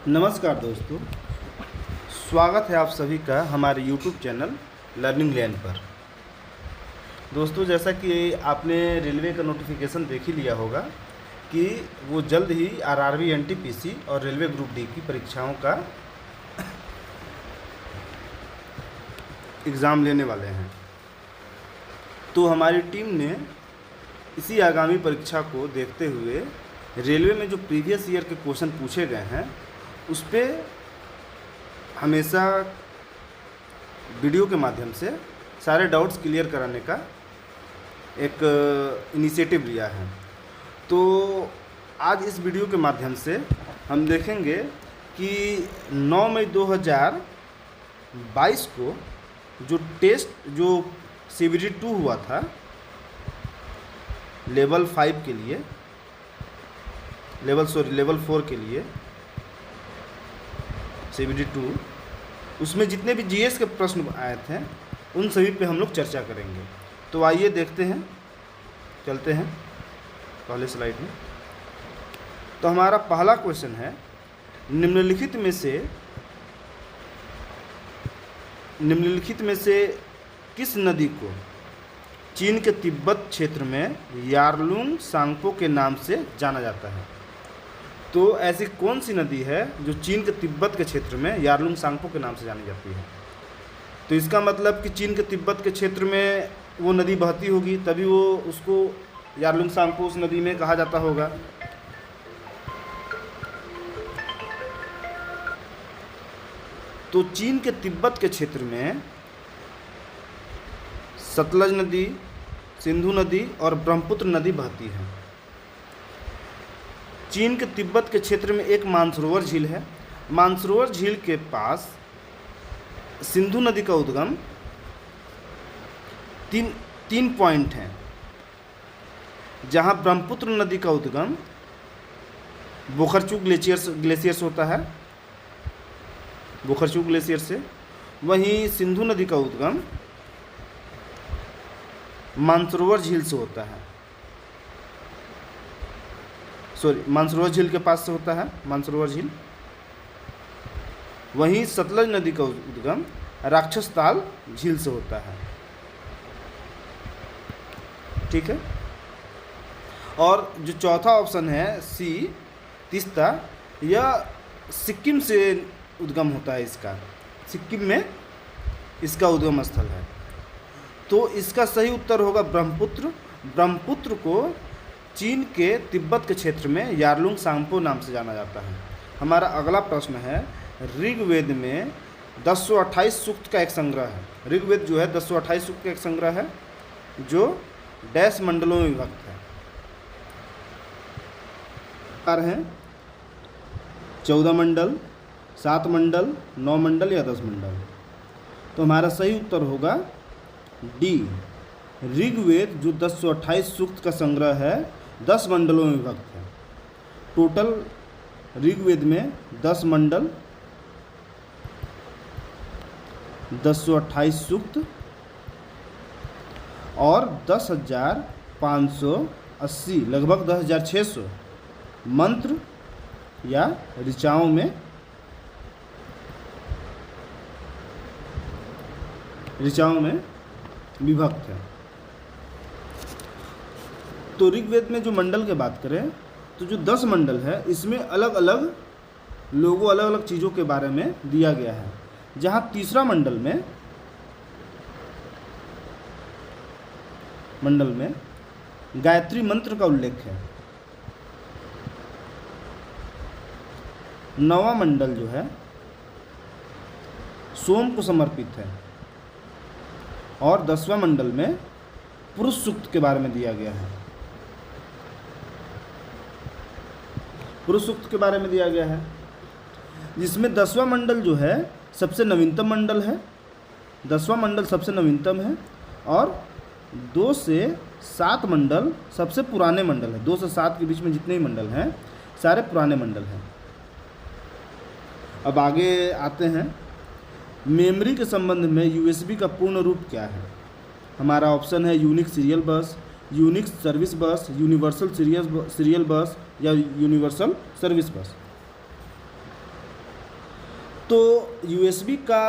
नमस्कार दोस्तों, स्वागत है आप सभी का हमारे YouTube चैनल लर्निंग लैन पर। दोस्तों, जैसा कि आपने रेलवे का नोटिफिकेशन देख ही लिया होगा कि वो जल्द ही आरआरबी, एनटीपीसी और रेलवे ग्रुप डी की परीक्षाओं का एग्ज़ाम लेने वाले हैं। तो हमारी टीम ने इसी आगामी परीक्षा को देखते हुए रेलवे में जो प्रीवियस ईयर के क्वेश्चन पूछे गए हैं उस पर हमेशा वीडियो के माध्यम से सारे डाउट्स क्लियर कराने का एक इनिशिएटिव लिया है। तो आज इस वीडियो के माध्यम से हम देखेंगे कि 9 मई 2022 को जो CBT 2 हुआ था लेवल 4 के लिए CBT 2, उसमें जितने भी जीएस के प्रश्न आए थे उन सभी पे हम लोग चर्चा करेंगे। तो आइए देखते हैं, चलते हैं पहले स्लाइड में। तो हमारा पहला क्वेश्चन है, निम्नलिखित में से किस नदी को चीन के तिब्बत क्षेत्र में यारलुंग सांगपो के नाम से जाना जाता है? तो ऐसी कौन सी नदी है जो चीन के तिब्बत के क्षेत्र में यारलुंग सांगपो के नाम से जानी जाती है? तो इसका मतलब कि चीन के तिब्बत के क्षेत्र में वो नदी बहती होगी, तभी वो उसको यारलुंग सांगपो उस नदी में कहा जाता होगा। तो चीन के तिब्बत के क्षेत्र में सतलज नदी, सिंधु नदी और ब्रह्मपुत्र नदी बहती है। चीन के तिब्बत के क्षेत्र में एक मानसरोवर झील है। मानसरोवर झील के पास सिंधु नदी का उद्गम तीन पॉइंट हैं, जहां ब्रह्मपुत्र नदी का उद्गम बोखरचू ग्लेशियर से होता है, बोखरचू ग्लेशियर से। वहीं सिंधु नदी का उद्गम मानसरोवर झील से होता है, मानसरोवर झील के पास से होता है मानसरोवर झील। वहीं सतलज नदी का उद्गम राक्षसताल झील से होता है। ठीक है। और जो चौथा ऑप्शन है सी, तीस्ता, यह सिक्किम से उद्गम होता है। इसका सिक्किम में इसका उद्गम स्थल है। तो इसका सही उत्तर होगा ब्रह्मपुत्र। ब्रह्मपुत्र को चीन के तिब्बत के क्षेत्र में यारलुंग सांगपो नाम से जाना जाता है। हमारा अगला प्रश्न है, ऋग्वेद में 1028 सूक्त का एक संग्रह है। ऋग्वेद जो है 1028 सूक्त का एक संग्रह है जो डैश मंडलों में विभक्त है। हैं 14 मंडल, 7 मंडल, 9 मंडल या 10 मंडल। तो हमारा सही उत्तर होगा डी। ऋग्वेद जो 1028 सूक्त का संग्रह है 10 मंडलों में विभक्त है। टोटल ऋग्वेद में 10 मंडल, 1028 सूक्त और 10,580 लगभग 10,600 मंत्र या ऋचाओं में विभक्त है। तो ऋग्वेद में जो मंडल की बात करें तो जो 10 मंडल है इसमें अलग अलग लोगों, अलग अलग चीज़ों के बारे में दिया गया है। जहाँ तीसरा मंडल में गायत्री मंत्र का उल्लेख है। 9वां मंडल जो है सोम को समर्पित है। और 10वां मंडल में पुरुष सूक्त के बारे में दिया गया है। पुरुष सूक्त के बारे में दिया गया है, जिसमें 10वां मंडल जो है सबसे नवीनतम मंडल है। 10वां मंडल सबसे नवीनतम है और 2 से 7 मंडल सबसे पुराने मंडल है। 2 से 7 के बीच में जितने भी मंडल हैं सारे पुराने मंडल हैं। अब आगे आते हैं, मेमोरी के संबंध में USB का पूर्ण रूप क्या है? हमारा ऑप्शन है यूनिक सीरियल बस, यूनिक सर्विस बस, यूनिवर्सल सीरियल बस या यूनिवर्सल सर्विस बस। तो यूएसबी का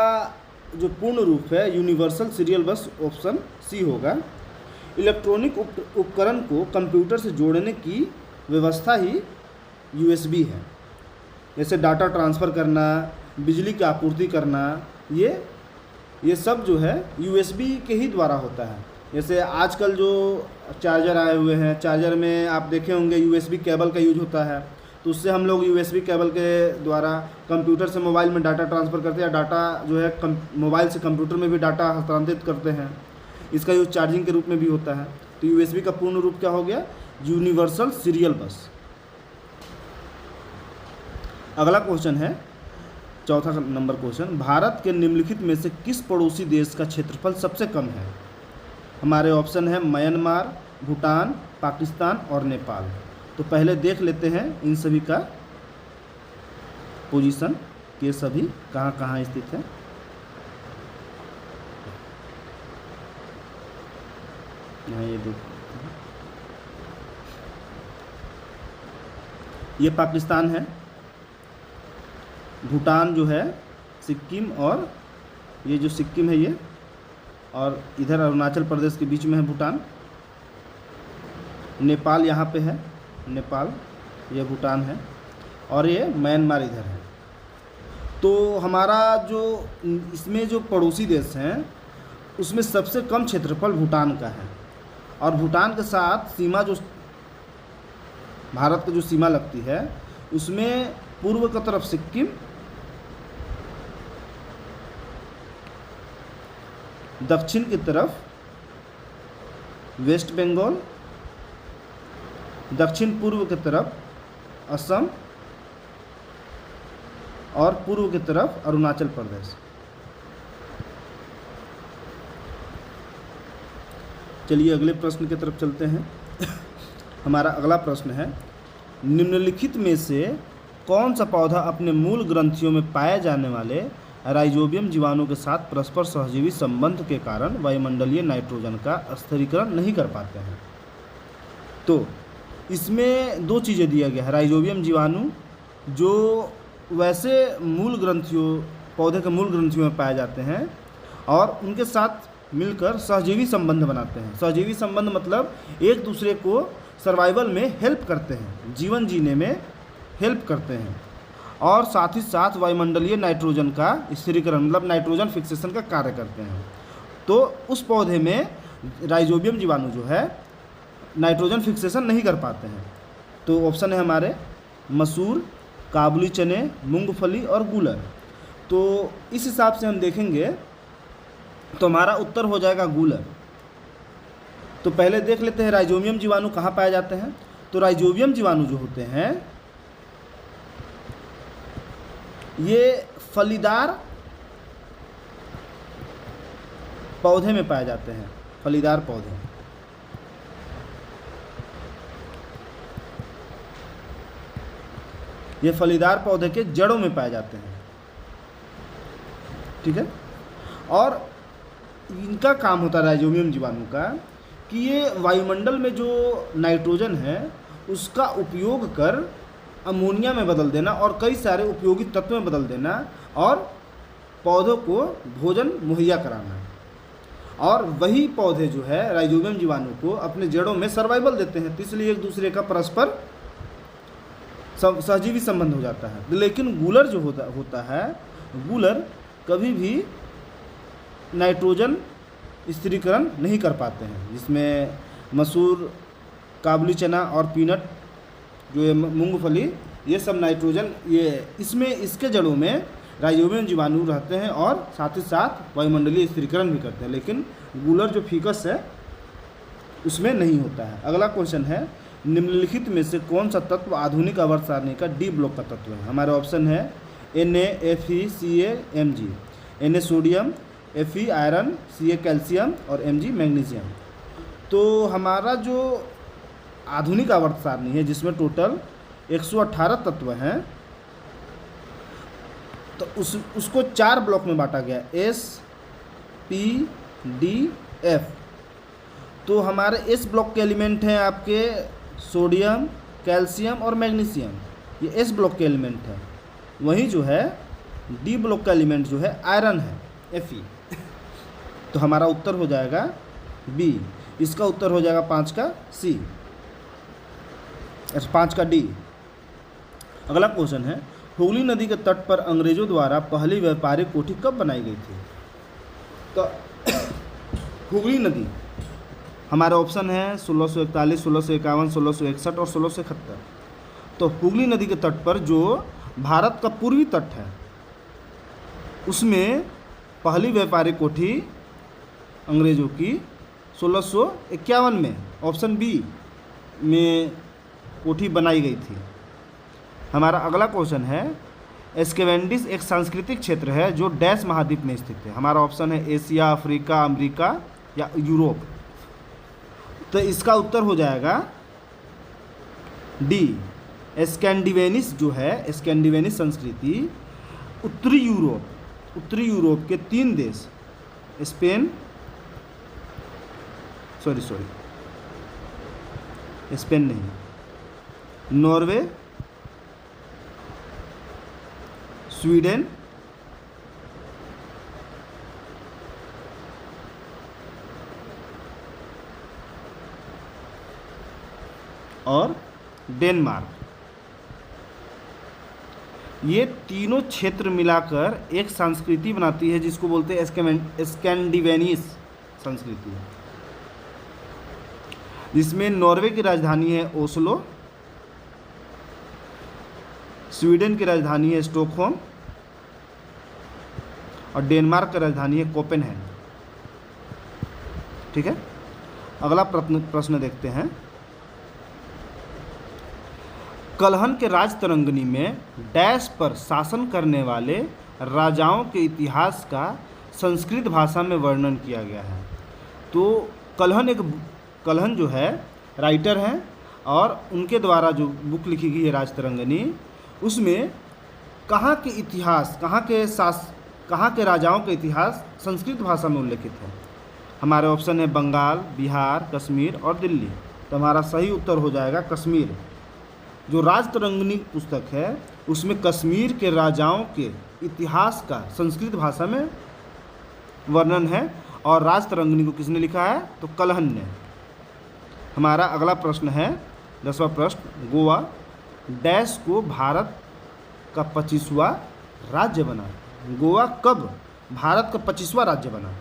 जो पूर्ण रूप है universal serial bus, option C होगा। इलेक्ट्रॉनिक उपकरण को कंप्यूटर से जोड़ने की व्यवस्था ही यूएसबी है। जैसे डाटा ट्रांसफ़र करना, बिजली की आपूर्ति करना, ये सब जो है यूएसबी के ही द्वारा होता है। जैसे आजकल जो चार्जर आए हुए हैं, चार्जर में आप देखे होंगे यूएसबी केबल का यूज होता है, तो उससे हम लोग यूएसबी केबल के द्वारा कंप्यूटर से मोबाइल में डाटा ट्रांसफ़र करते हैं, डाटा जो है मोबाइल से कंप्यूटर में भी डाटा हस्तांतरित करते हैं। इसका यूज चार्जिंग के रूप में भी होता है। तो यूएसबी का पूर्ण रूप क्या हो गया? यूनिवर्सल सीरियल बस। अगला क्वेश्चन है, चौथा नंबर क्वेश्चन, भारत के निम्नलिखित में से किस पड़ोसी देश का क्षेत्रफल सबसे कम है? हमारे ऑप्शन है म्यांमार, भूटान, पाकिस्तान और नेपाल। तो पहले देख लेते हैं इन सभी का पोजीशन, के सभी कहाँ कहाँ स्थित है। यहाँ ये देख, ये पाकिस्तान है, भूटान जो है, सिक्किम, और ये जो सिक्किम है ये, और इधर अरुणाचल प्रदेश के बीच में है भूटान। नेपाल यहाँ पे है, नेपाल, ये भूटान है, और ये म्यांमार इधर है। तो हमारा जो इसमें जो पड़ोसी देश हैं उसमें सबसे कम क्षेत्रफल भूटान का है, और भूटान के साथ सीमा जो भारत की जो सीमा लगती है उसमें पूर्व की तरफ सिक्किम, दक्षिण की तरफ वेस्ट बंगाल, दक्षिण पूर्व की तरफ असम, और पूर्व की तरफ अरुणाचल प्रदेश। चलिए अगले प्रश्न की तरफ चलते हैं। हमारा अगला प्रश्न है, निम्नलिखित में से कौन सा पौधा अपने मूल ग्रंथियों में पाए जाने वाले राइजोबियम जीवाणु के साथ परस्पर सहजीवी संबंध के कारण वायुमंडलीय नाइट्रोजन का स्थिरीकरण नहीं कर पाते हैं? तो इसमें दो चीज़ें दिया गया है। राइजोबियम जीवाणु जो वैसे मूल ग्रंथियों, पौधे के मूल ग्रंथियों में पाए जाते हैं और उनके साथ मिलकर सहजीवी संबंध बनाते हैं। सहजीवी संबंध मतलब एक दूसरे को सर्वाइवल में हेल्प करते हैं, जीवन जीने में हेल्प करते हैं, और साथ ही साथ वायुमंडलीय नाइट्रोजन का स्थिरीकरण मतलब नाइट्रोजन फिक्सेशन का कार्य करते हैं। तो उस पौधे में राइजोबियम जीवाणु जो है नाइट्रोजन फिक्सेशन नहीं कर पाते हैं। तो ऑप्शन है हमारे मसूर, काबुली चने, मूंगफली और गूलर। तो इस हिसाब से हम देखेंगे तो हमारा उत्तर हो जाएगा गूलर। तो पहले देख लेते हैं राइजोबियम जीवाणु कहाँ पाए जाते हैं। तो राइजोबियम जीवाणु जो होते हैं ये फलीदार पौधे में पाए जाते हैं, फलीदार पौधे। ये फलीदार पौधे के जड़ों में पाए जाते हैं, ठीक है। और इनका काम होता है राइजोबियम जीवाणु का कि ये वायुमंडल में जो नाइट्रोजन है उसका उपयोग कर अमोनिया में बदल देना और कई सारे उपयोगी तत्व में बदल देना और पौधों को भोजन मुहैया कराना। और वही पौधे जो है राइजोबियम जीवाणु को अपने जड़ों में सर्वाइवल देते हैं, तो इसलिए एक दूसरे का परस्पर सहजीवी संबंध हो जाता है। लेकिन गूलर जो होता है, गूलर कभी भी नाइट्रोजन स्थिरीकरण नहीं कर पाते हैं, जिसमें मसूर, काबुली चना और पीनट जो है मूंगफली, ये सब नाइट्रोजन ये इसमें इसके जड़ों में राइजोबियम जीवाणु रहते हैं और साथ ही साथ वायुमंडलीय स्थिरीकरण भी करते हैं। लेकिन गूलर जो फीकस है उसमें नहीं होता है। अगला क्वेश्चन है, निम्नलिखित में से कौन सा तत्व आधुनिक आवर्त सारणी का डी ब्लॉक का तत्व है? हमारे ऑप्शन है Na, Fe, Ca, Mg। Na sodium, Fe iron, Ca calcium और Mg मैग्नीशियम। तो हमारा जो आधुनिक आवर्त सारणी है जिसमें टोटल 118 तत्व हैं, तो उसको 4 ब्लॉक में बांटा गया, S, P, D, F। तो हमारे S ब्लॉक के एलिमेंट हैं आपके सोडियम, कैल्शियम और मैग्नीशियम, ये S ब्लॉक के एलिमेंट है। वहीं जो है डी ब्लॉक का एलिमेंट जो है आयरन है, Fe। तो हमारा उत्तर हो जाएगा बी। इसका उत्तर हो जाएगा 5 का सी, 5 का डी। अगला क्वेश्चन है, हुगली नदी के तट पर अंग्रेजों द्वारा पहली व्यापारिक कोठी कब बनाई गई थी? तो हुगली नदी, हमारा ऑप्शन है 1641, 1651, 1661 और 1671। तो हुगली नदी के तट पर जो भारत का पूर्वी तट है उसमें पहली व्यापारिक कोठी अंग्रेजों की 1651 में, ऑप्शन बी में कोठी बनाई गई थी। हमारा अगला क्वेश्चन है, एस्केवेंडिस एक सांस्कृतिक क्षेत्र है जो डैश महाद्वीप में स्थित है। हमारा ऑप्शन है एशिया, अफ्रीका, अमेरिका या यूरोप। तो इसका उत्तर हो जाएगा डी, स्कैंडिनेवियन जो है, स्कैंडिनेवियन संस्कृति उत्तरी यूरोप के 3 देश, स्पेन, स्पेन नहीं, नॉर्वे, स्वीडन और डेनमार्क, ये तीनों क्षेत्र मिलाकर एक संस्कृति बनाती है जिसको बोलते हैं स्कैंडिनेवियन संस्कृति, जिसमें नॉर्वे की राजधानी है ओस्लो, स्वीडन की राजधानी है स्टॉकहोम और डेनमार्क की राजधानी है कोपेनहेगन। ठीक है, अगला प्रश्न देखते हैं। कलहन के राजतरंगिणी में डैश पर शासन करने वाले राजाओं के इतिहास का संस्कृत भाषा में वर्णन किया गया है। तो कलहन जो है राइटर हैं और उनके द्वारा जो बुक लिखी गई है राजतरंगिणी, उसमें कहाँ के इतिहास, कहाँ के राजाओं का इतिहास संस्कृत भाषा में उल्लेखित है। हमारे ऑप्शन है बंगाल, बिहार, कश्मीर और दिल्ली। तो हमारा सही उत्तर हो जाएगा कश्मीर। जो राजतरंगिणी पुस्तक है उसमें कश्मीर के राजाओं के इतिहास का संस्कृत भाषा में वर्णन है और राजतरंगिणी को किसने लिखा है? तो कलहन ने। हमारा अगला प्रश्न है 10वां प्रश्न, गोवा डैश को भारत का 25वां राज्य बना। गोवा कब भारत का 25वां राज्य बना?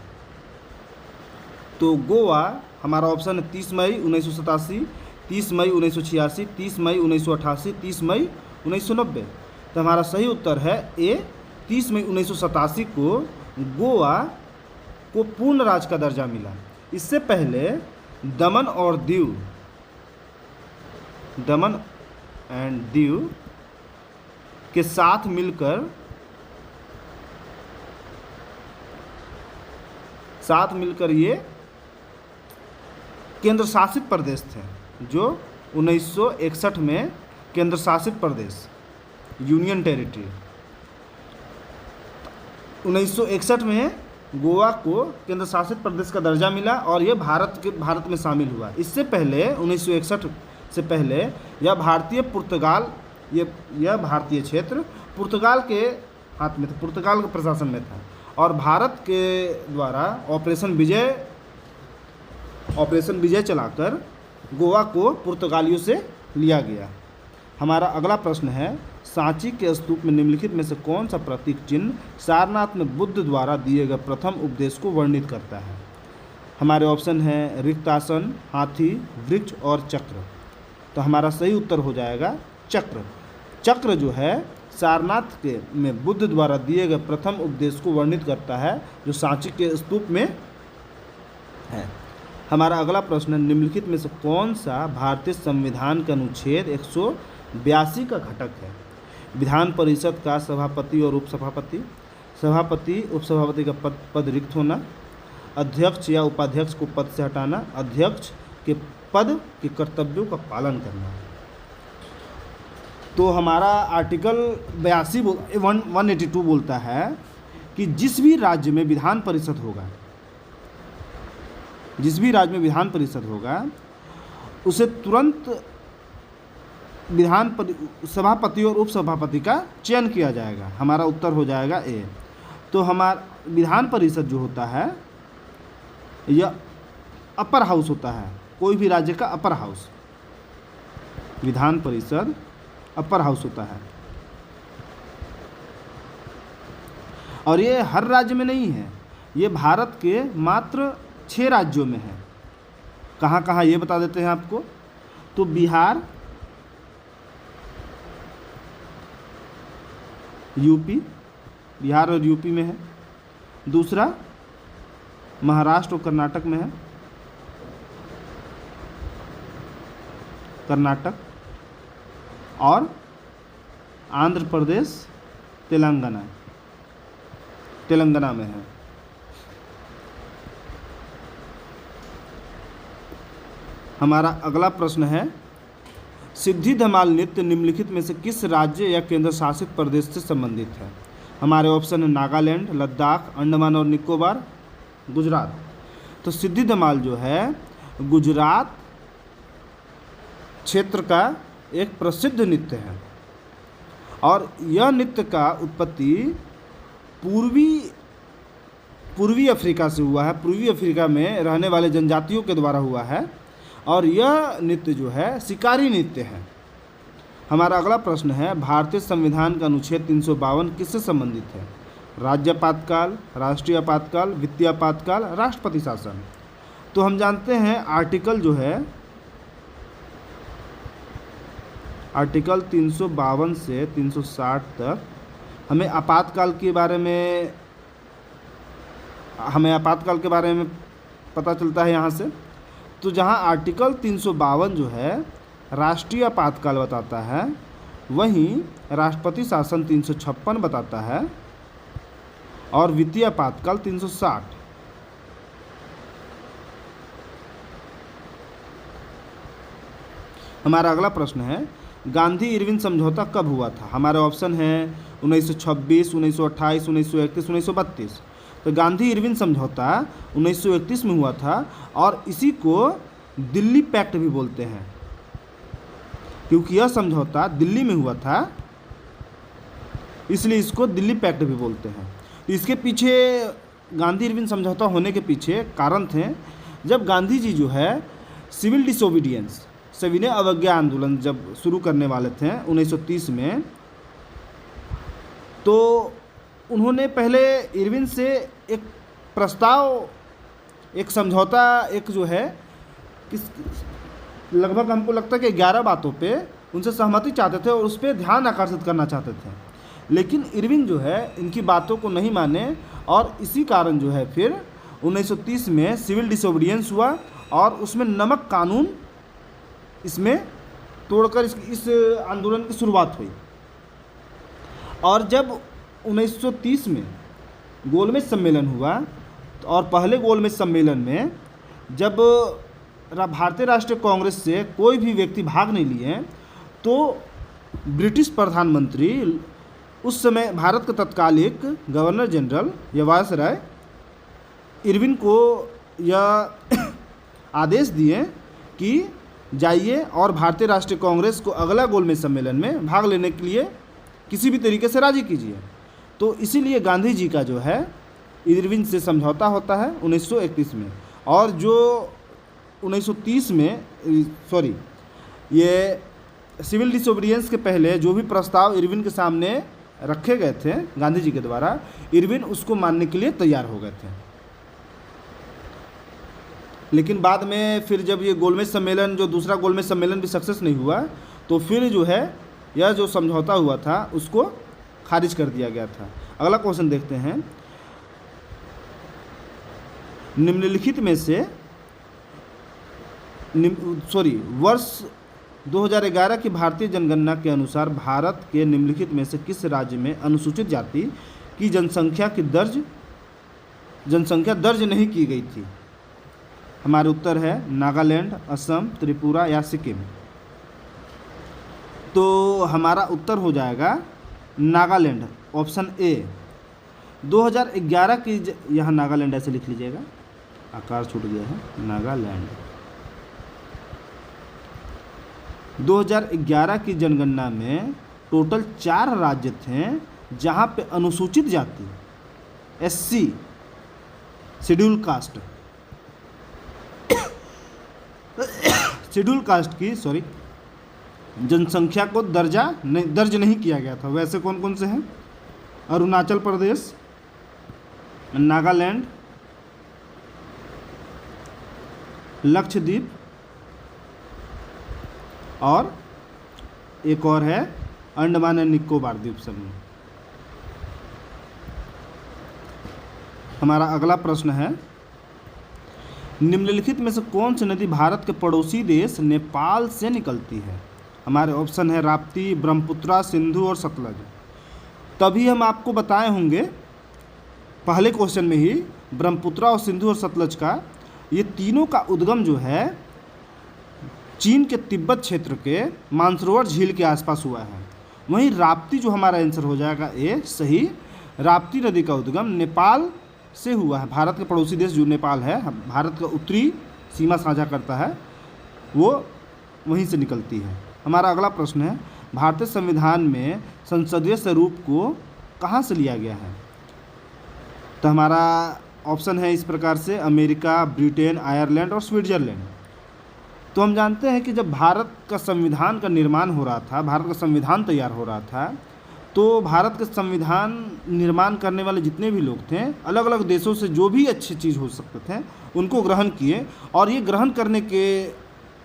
तो गोवा, हमारा ऑप्शन है 30 मई 1987, 30 मई 1986, 30 मई 1988, 30 मई 1990। तो हमारा सही उत्तर है ए, 30 मई 1987 को गोवा को पूर्ण राज्य का दर्जा मिला। इससे पहले दमन एंड दीव के साथ मिलकर ये केंद्र शासित प्रदेश थे, जो 1961 में केंद्र शासित प्रदेश, यूनियन टेरिटरी। 1961 में गोवा को केंद्र शासित प्रदेश का दर्जा मिला और यह भारत में शामिल हुआ। इससे पहले 1961 से पहले यह भारतीय क्षेत्र पुर्तगाल के हाथ में था, पुर्तगाल के प्रशासन में था और भारत के द्वारा ऑपरेशन विजय चलाकर गोवा को पुर्तगालियों से लिया गया। हमारा अगला प्रश्न है, सांची के स्तूप में निम्नलिखित में से कौन सा प्रतीक चिन्ह सारनाथ में बुद्ध द्वारा दिए गए प्रथम उपदेश को वर्णित करता है? हमारे ऑप्शन है रिक्तासन, हाथी, वृक्ष और चक्र। तो हमारा सही उत्तर हो जाएगा चक्र। चक्र जो है सारनाथ के में बुद्ध द्वारा दिए गए प्रथम उपदेश को वर्णित करता है, जो सांची के स्तूप में है। हमारा अगला प्रश्न, निम्नलिखित में से कौन सा भारतीय संविधान के अनुच्छेद 182 का घटक है? विधान परिषद का सभापति और उपसभापति, सभापति उपसभापति का पद रिक्त होना, अध्यक्ष या उपाध्यक्ष को पद से हटाना, अध्यक्ष के पद के कर्तव्यों का पालन करना। तो हमारा आर्टिकल 182 बोलता है कि जिस भी राज्य में विधान परिषद होगा उसे तुरंत सभापति और उपसभापति का चयन किया जाएगा। हमारा उत्तर हो जाएगा ए। तो हमारा विधान परिषद जो होता है यह अपर हाउस होता है, कोई भी राज्य का upper house. Vidhan Parishad upper house होता है और ये हर राज्य में नहीं है, ये भारत के मात्र 6 राज्यों में है। कहाँ कहाँ ये बता देते हैं आपको। तो बिहार, यूपी, बिहार और यूपी में है। दूसरा महाराष्ट्र और कर्नाटक में है, कर्नाटक। और आंध्र प्रदेश, तेलंगाना में है। हमारा अगला प्रश्न है, सिद्धि धमाल नृत्य निम्नलिखित में से किस राज्य या केंद्र शासित प्रदेश से संबंधित है। हमारे ऑप्शन है नागालैंड, लद्दाख, अंडमान और निकोबार, गुजरात। तो सिद्धि धमाल जो है गुजरात क्षेत्र का एक प्रसिद्ध नृत्य है और यह नृत्य का उत्पत्ति पूर्वी अफ्रीका से हुआ है। पूर्वी अफ्रीका में रहने वाले जनजातियों के द्वारा हुआ है और यह नृत्य जो है शिकारी नृत्य है। हमारा अगला प्रश्न है, भारतीय संविधान का अनुच्छेद 352 किससे संबंधित है। राज्य आपातकाल, राष्ट्रीय आपातकाल, वित्तीय आपातकाल, राष्ट्रपति शासन। तो हम जानते हैं आर्टिकल जो है, आर्टिकल 352 से 360 तक हमें आपातकाल के बारे में पता चलता है यहाँ से। तो जहाँ आर्टिकल 352 जो है राष्ट्रीय आपातकाल बताता है, वहीं राष्ट्रपति शासन 356 बताता है और वित्तीय आपातकाल 360। हमारा अगला प्रश्न है, गांधी इरविन समझौता कब हुआ था। हमारे ऑप्शन है 1926, 1928, 1931, 1932। तो गांधी इरविन समझौता 1931 में हुआ था और इसी को दिल्ली पैक्ट भी बोलते हैं, क्योंकि यह समझौता दिल्ली में हुआ था, इसलिए इसको दिल्ली पैक्ट भी बोलते हैं। तो इसके पीछे, गांधी इरविन समझौता होने के पीछे कारण थे, जब गांधी जी जो है सिविल डिसोबीडियंस, सविनय अवज्ञा आंदोलन जब शुरू करने वाले थे 1930 में, तो उन्होंने पहले इरविन से एक प्रस्ताव, एक समझौता, एक जो है लगभग हमको लगता है कि 11 बातों पे उनसे सहमति चाहते थे और उस पर ध्यान आकर्षित करना चाहते थे, लेकिन इरविन जो है इनकी बातों को नहीं माने और इसी कारण जो है फिर 1930 में सिविल डिसोबीडियंस हुआ और उसमें नमक कानून इसमें तोड़कर इस आंदोलन की शुरुआत हुई। और जब 1930 में गोलमेज सम्मेलन हुआ और पहले गोलमेज सम्मेलन में जब भारतीय राष्ट्रीय कांग्रेस से कोई भी व्यक्ति भाग नहीं लिए, तो ब्रिटिश प्रधानमंत्री, उस समय भारत के तत्कालिक गवर्नर जनरल या वायसराय, इरविन को यह आदेश दिए कि जाइए और भारतीय राष्ट्रीय कांग्रेस को अगला गोलमेज सम्मेलन में भाग लेने के लिए किसी भी तरीके से राजी कीजिए। तो इसीलिए गांधी जी का जो है इरविन से समझौता होता है 1931 में, और जो 1930 में ये सिविल डिसोबीडियंस के पहले जो भी प्रस्ताव इरविन के सामने रखे गए थे गांधी जी के द्वारा, इरविन उसको मानने के लिए तैयार हो गए थे। लेकिन बाद में फिर जब ये गोलमेज सम्मेलन, जो दूसरा गोलमेज सम्मेलन भी सक्सेस नहीं हुआ, तो फिर जो है यह जो समझौता हुआ था उसको खारिज कर दिया गया था। अगला क्वेश्चन देखते हैं, निम्नलिखित में से वर्ष 2011 की भारतीय जनगणना के अनुसार भारत के निम्नलिखित में से किस राज्य में अनुसूचित जाति की जनसंख्या दर्ज नहीं की गई थी। हमारे उत्तर है नागालैंड, असम, त्रिपुरा या सिक्किम। तो हमारा उत्तर हो जाएगा नागालैंड, ऑप्शन ए। 2011 की यहाँ नागालैंड ऐसे लिख लीजिएगा, आकार छूट गया है, नागालैंड 2011 की जनगणना में टोटल 4 राज्य थे जहाँ पे अनुसूचित जाति SC शेड्यूल कास्ट की जनसंख्या को दर्ज नहीं किया गया था। वैसे कौन कौन से हैं? अरुणाचल प्रदेश, नागालैंड, लक्षद्वीप और एक और है अंडमान एंड निकोबार द्वीप समूह। हमारा अगला प्रश्न है, निम्नलिखित में से कौन सी नदी भारत के पड़ोसी देश नेपाल से निकलती है? हमारे ऑप्शन है राप्ती, ब्रह्मपुत्रा, सिंधु और सतलज। तभी हम आपको बताए होंगे पहले क्वेश्चन में ही, ब्रह्मपुत्रा और सिंधु और सतलज का, ये तीनों का उद्गम जो है चीन के तिब्बत क्षेत्र के मानसरोवर झील के आसपास हुआ है। वहीं राप्ती जो हमारा आंसर हो जाएगा ए सही, राप्ती नदी का उद्गम नेपाल से हुआ है। भारत के पड़ोसी देश जो नेपाल है, भारत का उत्तरी सीमा साझा करता है, वो वहीं से निकलती है। हमारा अगला प्रश्न है, भारतीय संविधान में संसदीय स्वरूप को कहाँ से लिया गया है? तो हमारा ऑप्शन है इस प्रकार से, अमेरिका, ब्रिटेन, आयरलैंड और स्विट्जरलैंड। तो हम जानते हैं कि जब भारत का संविधान का निर्माण हो रहा था, भारत का संविधान तैयार हो रहा था, तो भारत के संविधान निर्माण करने वाले जितने भी लोग थे, अलग अलग देशों से जो भी अच्छी चीज़ हो सकते थे उनको ग्रहण किए, और ये ग्रहण करने के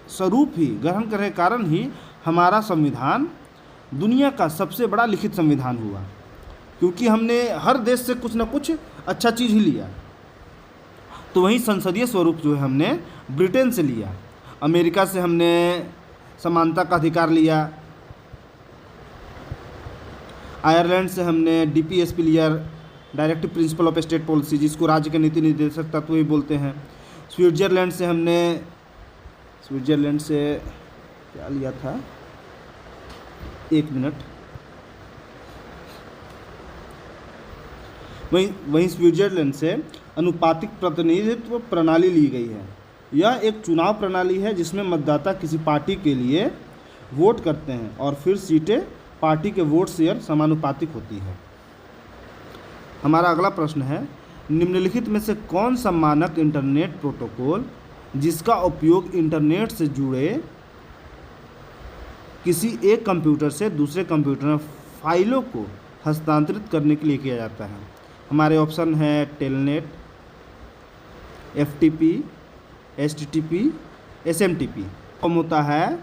स्वरूप ही, ग्रहण करने के कारण ही हमारा संविधान दुनिया का सबसे बड़ा लिखित संविधान हुआ, क्योंकि हमने हर देश से कुछ ना कुछ अच्छा चीज़ ही लिया। तो वहीं संसदीय स्वरूप जो है हमने ब्रिटेन से लिया, अमेरिका से हमने समानता का अधिकार लिया, आयरलैंड से हमने DPSP लिया, directive principle of state policy, जिसको राज्य के नीति निर्देशक तत्व भी बोलते हैं। स्विट्जरलैंड से क्या लिया था, एक मिनट, वहीं स्विट्जरलैंड से अनुपातिक प्रतिनिधित्व प्रणाली ली गई है। यह एक चुनाव प्रणाली है जिसमें मतदाता किसी पार्टी के लिए वोट करते हैं और फिर सीटें पार्टी के वोट शेयर समानुपातिक होती है। हमारा अगला प्रश्न है, निम्नलिखित में से कौन सा मानक इंटरनेट प्रोटोकॉल जिसका उपयोग इंटरनेट से जुड़े किसी एक कंप्यूटर से दूसरे कंप्यूटर में फाइलों को हस्तांतरित करने के लिए किया जाता है? हमारे ऑप्शन है telnet, FTP, HTTP, SMTP। Form होता है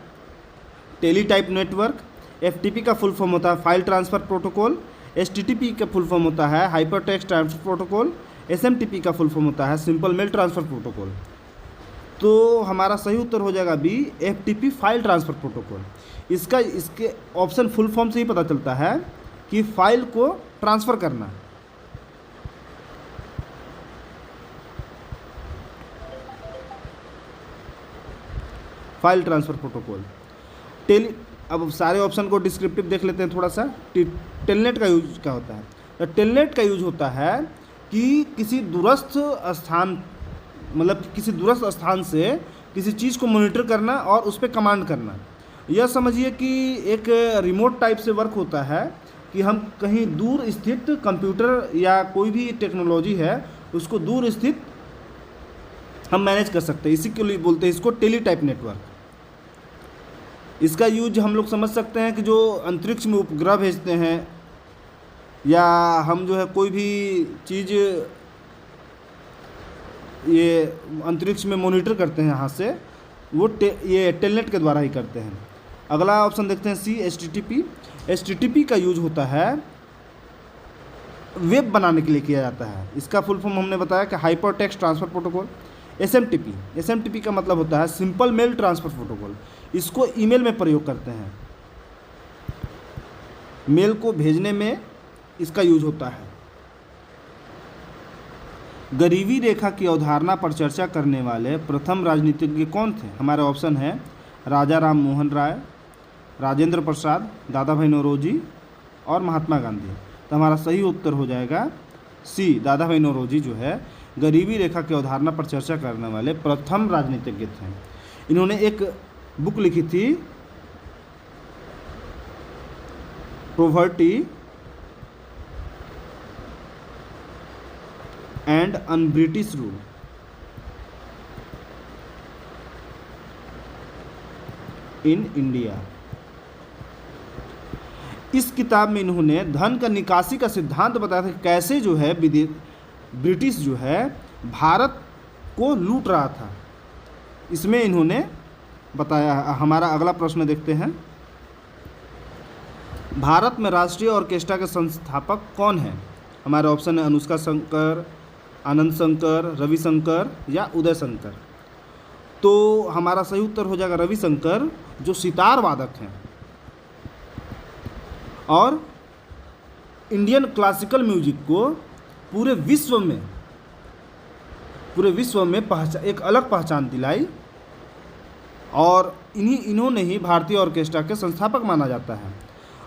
टेलीटाइप नेटवर्क, FTP का फुल फॉर्म होता है फाइल ट्रांसफ़र प्रोटोकॉल, HTTP का फुल फॉर्म होता है hyper text transfer protocol, SMTP का फुल फॉर्म होता है सिंपल मेल ट्रांसफ़र प्रोटोकॉल। तो हमारा सही उत्तर हो जाएगा B, FTP file transfer protocol. इसके ऑप्शन फुल फॉर्म से ही पता चलता है कि फाइल को ट्रांसफ़र करना। File transfer protocol. अब सारे ऑप्शन को डिस्क्रिप्टिव देख लेते हैं थोड़ा सा। टेलनेट का यूज क्या होता है? टेलनेट का यूज होता है कि किसी दूरस्थ स्थान, मतलब किसी दूरस्थ स्थान से किसी चीज़ को मॉनिटर करना और उस पर कमांड करना। यह समझिए कि एक रिमोट टाइप से वर्क होता है कि हम कहीं दूर स्थित कंप्यूटर या कोई भी टेक्नोलॉजी है उसको दूर स्थित हम मैनेज कर सकते हैं। इसी के लिए बोलते हैं इसको टेलीटाइप नेटवर्क। इसका यूज हम लोग समझ सकते हैं कि जो अंतरिक्ष में उपग्रह भेजते हैं या हम जो है कोई भी चीज़ ये अंतरिक्ष में मॉनिटर करते हैं यहाँ से, वो ये टेलनेट के द्वारा ही करते हैं। अगला ऑप्शन देखते हैं सी, HTTP। HTTP का यूज होता है वेब बनाने के लिए किया जाता है। इसका फुल फॉर्म हमने बताया कि hyper text transfer protocol. SMTP का मतलब होता है सिंपल मेल ट्रांसफ़र प्रोटोकॉल। इसको ईमेल में प्रयोग करते हैं, मेल को भेजने में इसका यूज होता है। गरीबी रेखा की अवधारणा पर चर्चा करने वाले प्रथम राजनीतिज्ञ कौन थे? हमारे ऑप्शन है राजा राम मोहन राय, राजेंद्र प्रसाद, दादा भाई नौरोजी और महात्मा गांधी। तो हमारा सही उत्तर हो जाएगा सी, दादा भाई नौरोजी जो है गरीबी रेखा की अवधारणा पर चर्चा करने वाले प्रथम राजनीतिज्ञ थे। इन्होंने एक बुक लिखी थी poverty and on British rule। In India. इस किताब में इन्होंने धन का निकासी का सिद्धांत बताया था कि कैसे जो है ब्रिटिश जो है भारत को लूट रहा था, इसमें इन्होंने बताया। हमारा अगला प्रश्न देखते हैं, भारत में राष्ट्रीय ऑर्केस्ट्रा के संस्थापक कौन है? हमारे ऑप्शन है अनुष्का शंकर, आनंद शंकर, रविशंकर या उदय शंकर। तो हमारा सही उत्तर हो जाएगा रविशंकर, जो सितार वादक हैं और इंडियन क्लासिकल म्यूजिक को पूरे विश्व में एक अलग पहचान दिलाई, और इन्होंने ही भारतीय ऑर्केस्ट्रा के संस्थापक माना जाता है।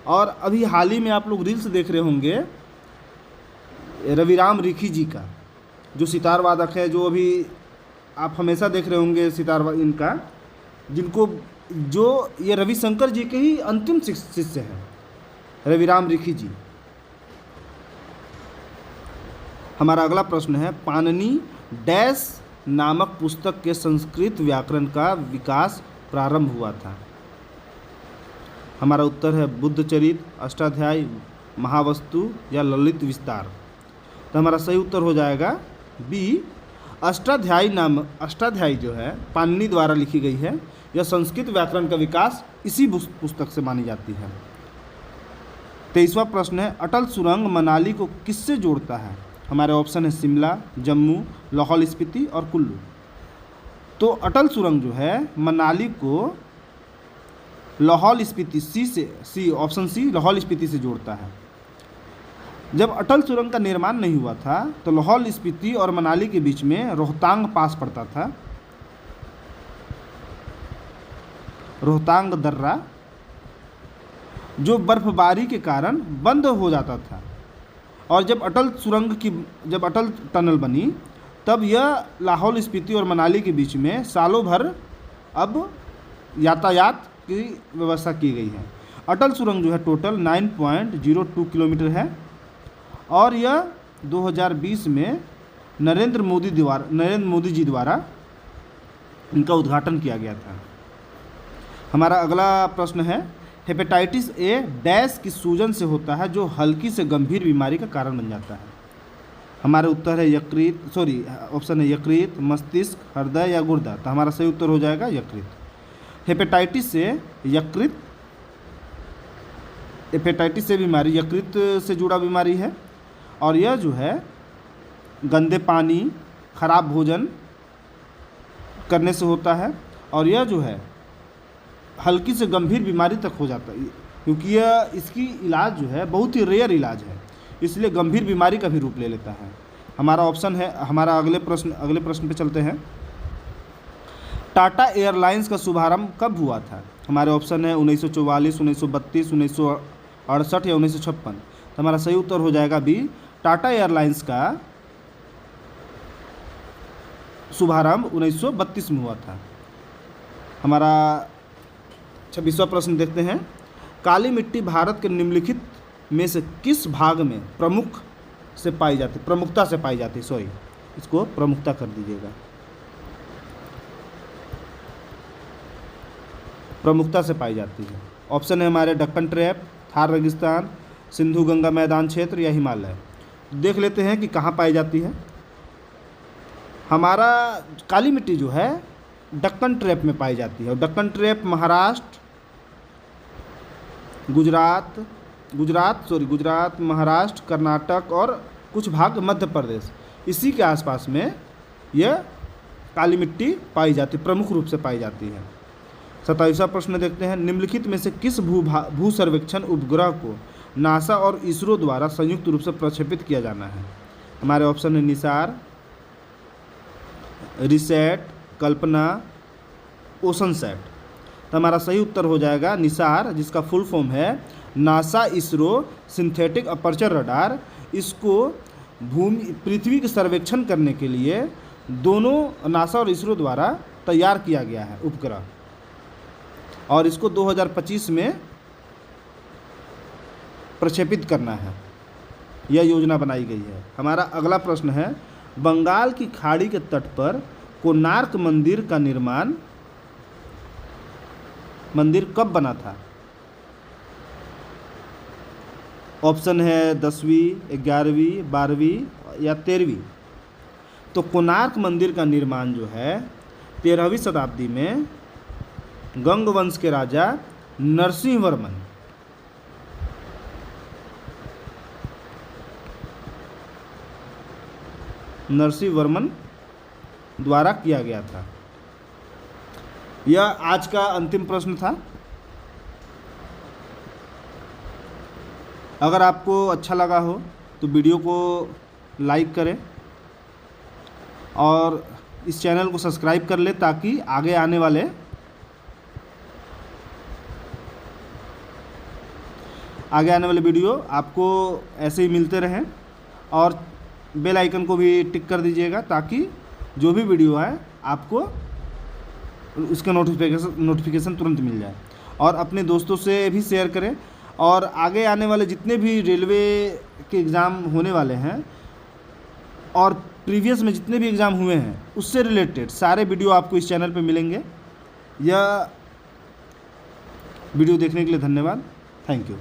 और अभी हाल ही में आप लोग रील्स देख रहे होंगे रविराम रिखी जी का, जो सितार वादक है, जो अभी आप हमेशा देख रहे होंगे सितार इनका, जिनको जो ये रविशंकर जी के ही अंतिम शिष्य हैं, रविराम रिखी जी। हमारा अगला प्रश्न है, पाणिनि डैश नामक पुस्तक के संस्कृत व्याकरण का विकास प्रारंभ हुआ था? हमारा उत्तर है बुद्धचरित, अष्टाध्यायी, महावस्तु या ललित विस्तार। तो हमारा सही उत्तर हो जाएगा बी, अष्टाध्यायी जो है पाणिनि द्वारा लिखी गई है। यह संस्कृत व्याकरण का विकास इसी पुस्तक से मानी जाती है। 23वां प्रश्न है, अटल सुरंग मनाली को किससे जोड़ता है? हमारे ऑप्शन है शिमला, जम्मू, लाहौल स्पीति और कुल्लू। तो अटल सुरंग जो है मनाली को लाहौल स्पीति ऑप्शन सी लाहौल स्पीति से जोड़ता है। जब अटल सुरंग का निर्माण नहीं हुआ था तो लाहौल स्पीति और मनाली के बीच में रोहतांग पास पड़ता था, रोहतांग दर्रा, जो बर्फबारी के कारण बंद हो जाता था। और जब अटल टनल बनी तब यह लाहौल स्पीति और मनाली के बीच में सालों भर अब यातायात की व्यवस्था की गई है। अटल सुरंग जो है टोटल 9.02 किलोमीटर है और यह 2020 में नरेंद्र मोदी जी द्वारा इनका उद्घाटन किया गया था। हमारा अगला प्रश्न है, हेपेटाइटिस ए डैश की सूजन से होता है जो हल्की से गंभीर बीमारी का कारण बन जाता है? हमारे उत्तर है ऑप्शन है यकृत, मस्तिष्क, हृदय या गुर्दा। तो हमारा सही उत्तर हो जाएगा यकृत। हेपेटाइटिस से बीमारी यकृत से जुड़ा बीमारी है और यह जो है गंदे पानी, खराब भोजन करने से होता है और यह जो है हल्की से गंभीर बीमारी तक हो जाता है, क्योंकि यह इसकी इलाज जो है बहुत ही रेयर इलाज है, इसलिए गंभीर बीमारी का भी रूप ले लेता है। हमारा ऑप्शन है, हमारा अगले प्रश्न पे चलते हैं, टाटा एयरलाइंस का शुभारंभ कब हुआ था? हमारे ऑप्शन है 1944, 1932, 1968 या 1956। तो हमारा सही उत्तर हो जाएगा बी, टाटा एयरलाइंस का शुभारंभ 1932 में हुआ था। हमारा 26वां प्रश्न देखते हैं, काली मिट्टी भारत के निम्नलिखित में से किस भाग में प्रमुखता से पाई जाती है? इसको प्रमुखता कर दीजिएगा, प्रमुखता से पाई जाती है। ऑप्शन है हमारे दक्कन ट्रैप, थार रेगिस्तान, सिंधु गंगा मैदान क्षेत्र या हिमालय। देख लेते हैं कि कहाँ पाई जाती है। हमारा काली मिट्टी जो है दक्कन ट्रैप में पाई जाती है और दक्कन ट्रैप महाराष्ट्र, गुजरात, महाराष्ट्र, कर्नाटक और कुछ भाग मध्य प्रदेश, इसी के आसपास में यह काली मिट्टी पाई जाती, प्रमुख रूप से पाई जाती है। 27वां प्रश्न देखते हैं, निम्नलिखित में से किस भू सर्वेक्षण उपग्रह को नासा और इसरो द्वारा संयुक्त रूप से प्रक्षेपित किया जाना है? हमारे ऑप्शन है निसार, रिसेट, कल्पना, ओशनसैट। तो हमारा सही उत्तर हो जाएगा निसार, जिसका फुल फॉर्म है NASA ISRO synthetic aperture radar. इसको पृथ्वी के सर्वेक्षण करने के लिए दोनों नासा और इसरो द्वारा तैयार किया गया है उपग्रह और इसको 2025 में प्रक्षेपित करना है, यह योजना बनाई गई है। हमारा अगला प्रश्न है, बंगाल की खाड़ी के तट पर कोणार्क मंदिर का मंदिर कब बना था? ऑप्शन है 10वीं, 11वीं, 12वीं या 13वीं। तो कोणार्क मंदिर का निर्माण जो है 13वीं शताब्दी में गंग वंश के राजा नरसिंह वर्मन द्वारा किया गया था। यह आज का अंतिम प्रश्न था। अगर आपको अच्छा लगा हो तो वीडियो को लाइक करें और इस चैनल को सब्सक्राइब कर लें ताकि आगे आने वाले वीडियो आपको ऐसे ही मिलते रहें। और बेल आइकन को भी टिक कर दीजिएगा ताकि जो भी वीडियो आए आपको उसका नोटिफिकेशन तुरंत मिल जाए। और अपने दोस्तों से भी शेयर करें। और आगे आने वाले जितने भी रेलवे के एग्ज़ाम होने वाले हैं और प्रीवियस में जितने भी एग्ज़ाम हुए हैं उससे रिलेटेड सारे वीडियो आपको इस चैनल पे मिलेंगे। यह वीडियो देखने के लिए धन्यवाद। Thank you.